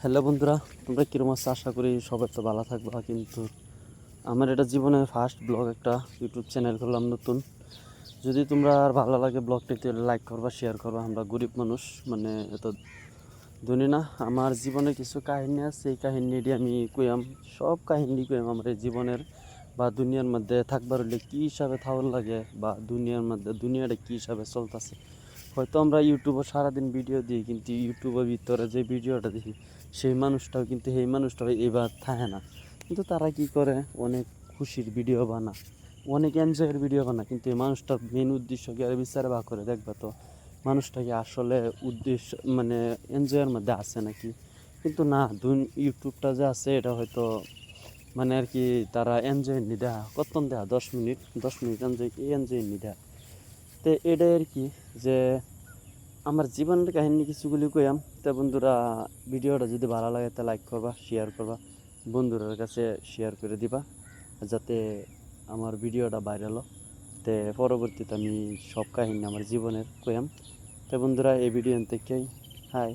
Hello বন্ধুরা, তোমরা কিরকম আছো? আশা করি সবাই তো ভালো থাকবা। কিন্তু আমার এটা জীবনে ফার্স্ট ব্লগ, একটা ইউটিউব চ্যানেল করলাম নতুন। যদি তোমরা আর ভালো লাগে ব্লগটিতে লাইক করবা, শেয়ার করবা। আমরা গরিব মানুষ, মানে এত ধনী না। আমার জীবনে কিছু কাহিনী আছে, এই কাহিনী দিয়ে আমি কইয়াম, সব কাহিনী কইয়াম আমার এই জীবনের বা দুনিয়ার মধ্যে থাকবার হলে কী হিসাবে থাওয়ার লাগে, বা দুনিয়ার মধ্যে দুনিয়াটা কী হিসাবে চলতেছে। হয়তো আমরা ইউটিউবে সারাদিন ভিডিও দিই, কিন্তু ইউটিউবের ভিতরে যে ভিডিওটা দেখি সেই মানুষটাও কিন্তু সেই মানুষটাও এবার থাকে না। কিন্তু তারা কি করে, অনেক খুশির ভিডিও বানায়, অনেক এনজয়ের ভিডিও বানায়, কিন্তু এই মানুষটার মেন উদ্দেশ্য কি আর বিচারে বা করে দেখবে তো মানুষটাকে আসলে উদ্দেশ্য মানে এনজয়ের মধ্যে আছে নাকি। কিন্তু না, ইউটিউবটা যে আছে এটা হয়তো মানে আর কি তারা এনজয় নি দেয়া কতক্ষণ দেয়া 10 মিনিট এনজয় নি দেয়া। তো এটাই আর কি, যে আমার জীবনের কাহিনী কিছুগুলি কইয়াম। তা বন্ধুরা, ভিডিওটা যদি ভালো লাগে তা লাইক করবা, শেয়ার করবা, বন্ধুদের কাছে শেয়ার করে দিবা, যাতে আমার ভিডিওটা ভাইরাল হয়। তে পরবর্তীতে আমি সব কাহিনী আমার জীবনের কইয়াম। তো বন্ধুরা, এই ভিডিও থেকেই হাই।